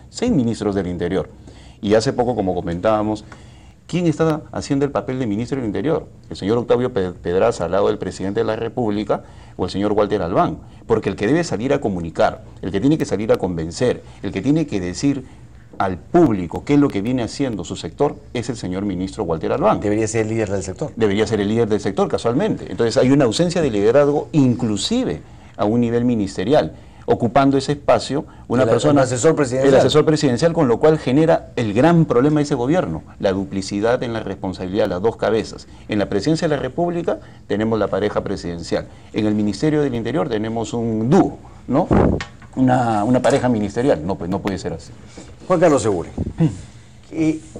6 ministros del Interior. Y hace poco, como comentábamos, ¿quién está haciendo el papel de ministro del Interior? ¿El señor Octavio Pedraza al lado del presidente de la República o el señor Walter Albán? Porque el que debe salir a comunicar, el que tiene que salir a convencer, el que tiene que decir al público qué es lo que viene haciendo su sector, es el señor ministro Walter Albán. Debería ser el líder del sector. Debería ser el líder del sector, casualmente. Entonces hay una ausencia de liderazgo, inclusive a un nivel ministerial, ocupando ese espacio una persona, el asesor presidencial. El asesor presidencial, con lo cual genera el gran problema de ese gobierno, la duplicidad en la responsabilidad, las dos cabezas. En la presidencia de la República tenemos la pareja presidencial, en el Ministerio del Interior tenemos un dúo, ¿no? Una pareja ministerial. No, pues no puede ser así. Juan Carlos Seguri,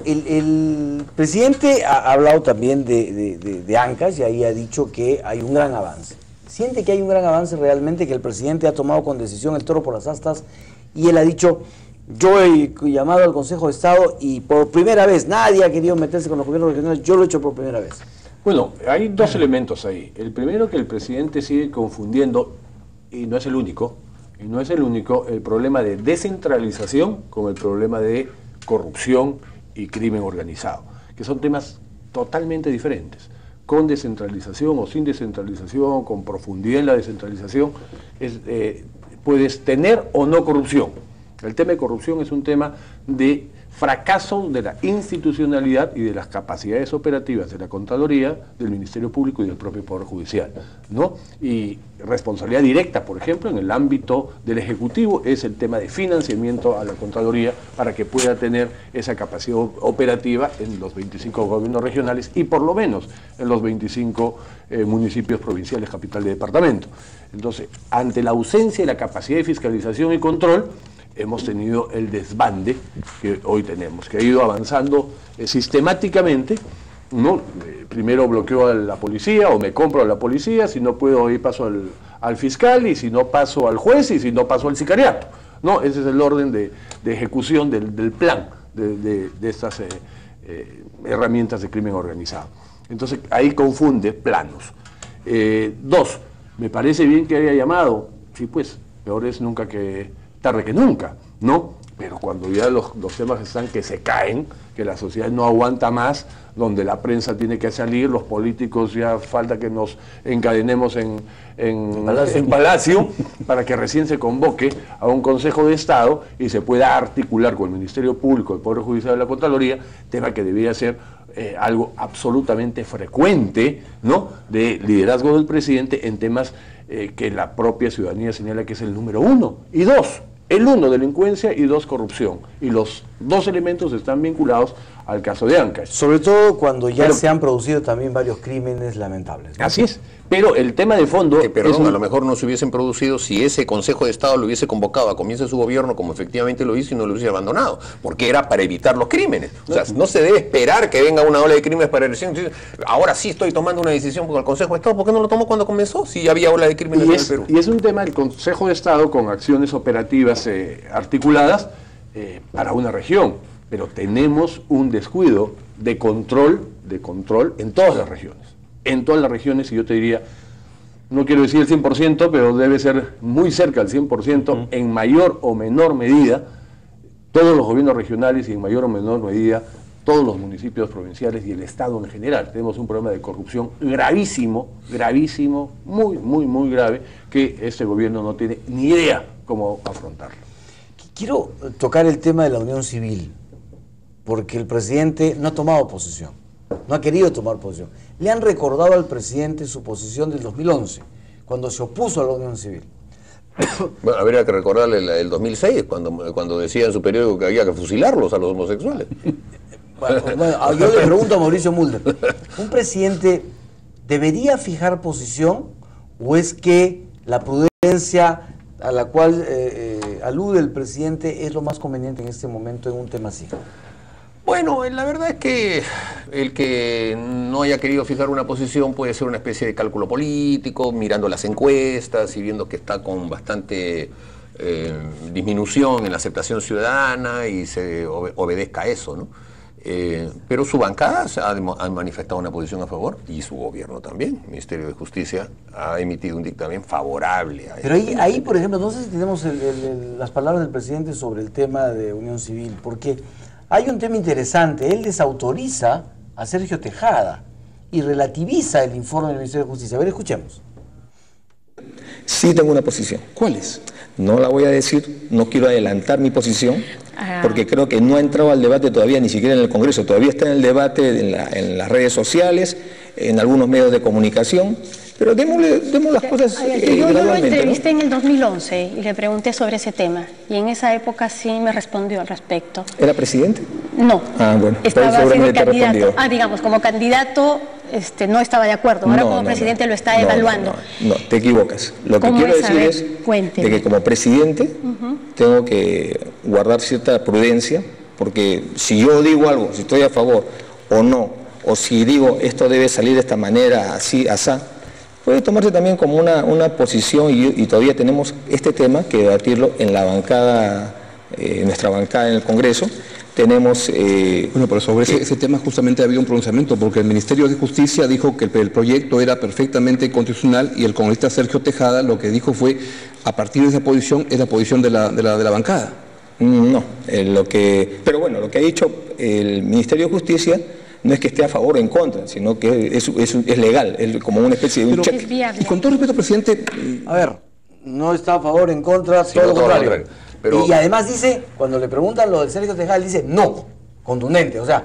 el presidente ha hablado también de ANCAS y ahí ha dicho que hay un gran avance. ¿Siente que hay un gran avance realmente, que el presidente ha tomado con decisión el toro por las astas y él ha dicho, yo he llamado al Consejo de Estado y por primera vez nadie ha querido meterse con los gobiernos regionales, yo lo he hecho por primera vez? Bueno, hay dos elementos ahí. El primero, que el presidente sigue confundiendo, y no es el único, el problema de descentralización con el problema de corrupción y crimen organizado, que son temas totalmente diferentes. Con descentralización o sin descentralización, con profundidad en la descentralización, puedes tener o no corrupción. El tema de corrupción es un tema de fracaso de la institucionalidad y de las capacidades operativas de la Contraloría, del Ministerio Público y del propio Poder Judicial, ¿no? Y responsabilidad directa, por ejemplo, en el ámbito del Ejecutivo, es el tema de financiamiento a la Contraloría para que pueda tener esa capacidad operativa en los 25 gobiernos regionales y por lo menos en los 25 municipios provinciales, capital de departamento. Entonces, ante la ausencia de la capacidad de fiscalización y control, hemos tenido el desbande que hoy tenemos, que ha ido avanzando sistemáticamente, ¿no? Primero bloqueo a la policía o me compro a la policía, si no puedo ir paso al fiscal, y si no paso al juez, y si no paso al sicariato, ¿no? Ese es el orden de ejecución del plan de estas herramientas de crimen organizado. Entonces ahí confunde planos. Dos, me parece bien que haya llamado, sí, pues, peor es nunca que tarde que nunca, ¿no? Pero cuando ya los temas están que se caen, que la sociedad no aguanta más, donde la prensa tiene que salir, los políticos ya falta que nos encadenemos en Palacio para que recién se convoque a un Consejo de Estado y se pueda articular con el Ministerio Público, el Poder Judicial y la Contraloría, tema que debería ser algo absolutamente frecuente, ¿no?, de liderazgo del presidente en temas que la propia ciudadanía señala que es el número uno. Y dos, el uno, delincuencia, y dos, corrupción. Y los dos elementos están vinculados al caso de ANCAS. Sobre todo cuando ya se han producido también varios crímenes lamentables, ¿no? Así es. Pero el tema de fondo... Perdón, a lo mejor no se hubiesen producido si ese Consejo de Estado lo hubiese convocado a comienzo de su gobierno, como efectivamente lo hizo, y no lo hubiese abandonado, porque era para evitar los crímenes. O sea, no se debe esperar que venga una ola de crímenes para recién. Ahora sí estoy tomando una decisión con el Consejo de Estado. ¿Por qué no lo tomó cuando comenzó? Si ya había ola de crímenes en el Perú. Y es un tema del Consejo de Estado con acciones operativas articuladas para una región. Pero tenemos un descuido de control en todas las regiones. En todas las regiones, y yo te diría, no quiero decir el 100%, pero debe ser muy cerca del 100%, en mayor o menor medida, todos los gobiernos regionales y en mayor o menor medida, todos los municipios provinciales y el Estado en general. Tenemos un problema de corrupción gravísimo, gravísimo, muy, muy, muy grave, que este gobierno no tiene ni idea cómo afrontarlo. Quiero tocar el tema de la unión civil, porque el presidente no ha tomado posición, no ha querido tomar posición. Le han recordado al presidente su posición del 2011, cuando se opuso a la unión civil. Bueno, habría que recordarle el 2006, cuando decía en su periódico que había que fusilarlos a los homosexuales. Bueno, yo le pregunto a Mauricio Mulder, ¿un presidente debería fijar posición o es que la prudencia a la cual alude el presidente es lo más conveniente en este momento en un tema así? Bueno, la verdad es que el que no haya querido fijar una posición puede ser una especie de cálculo político, mirando las encuestas y viendo que está con bastante disminución en la aceptación ciudadana y se obedezca a eso, ¿no? Pero su bancada ha manifestado una posición a favor y su gobierno también. El Ministerio de Justicia ha emitido un dictamen favorable a Pero esto. ahí, por ejemplo, no sé si tenemos las palabras del presidente sobre el tema de unión civil, porque hay un tema interesante. Él desautoriza a Sergio Tejada y relativiza el informe del Ministerio de Justicia. A ver, escuchemos. Sí tengo una posición. ¿Cuál es? No la voy a decir, no quiero adelantar mi posición, porque creo que no ha entrado al debate todavía, ni siquiera en el Congreso. Todavía está en el debate en las redes sociales, en algunos medios de comunicación, pero demos las cosas yo lo gradualmente, entrevisté ¿no? en el 2011 y le pregunté sobre ese tema. Y en esa época sí me respondió al respecto. ¿Era presidente? No. Ah, bueno, Estaba siendo seguramente te candidato. respondió. Digamos, como candidato no estaba de acuerdo. Ahora como presidente lo está evaluando. No, te equivocas. Lo que ¿Cómo quiero es? decir A ver, es cuénteme. de que como presidente tengo que guardar cierta prudencia, porque si yo digo algo, si estoy a favor o no, o si digo esto debe salir de esta manera, así, asá, puede tomarse también como una posición y todavía tenemos este tema que debatirlo en la bancada, nuestra bancada en el Congreso. Tenemos... Bueno, pero sobre ese tema justamente había un pronunciamiento, porque el Ministerio de Justicia dijo que el proyecto era perfectamente constitucional y el congresista Sergio Tejada lo que dijo fue, a partir de esa posición, es la posición de la bancada. No, pero bueno, lo que ha dicho el Ministerio de Justicia no es que esté a favor o en contra, sino que es legal, es como una especie de un cheque. Es viable. Y con todo respeto, presidente, A ver, no está a favor, en contra, Sí, todo no, lo todo lo contrario. contrario. Pero- Y además dice, cuando le preguntan lo de Sergio Tejada, él dice no, contundente, o sea,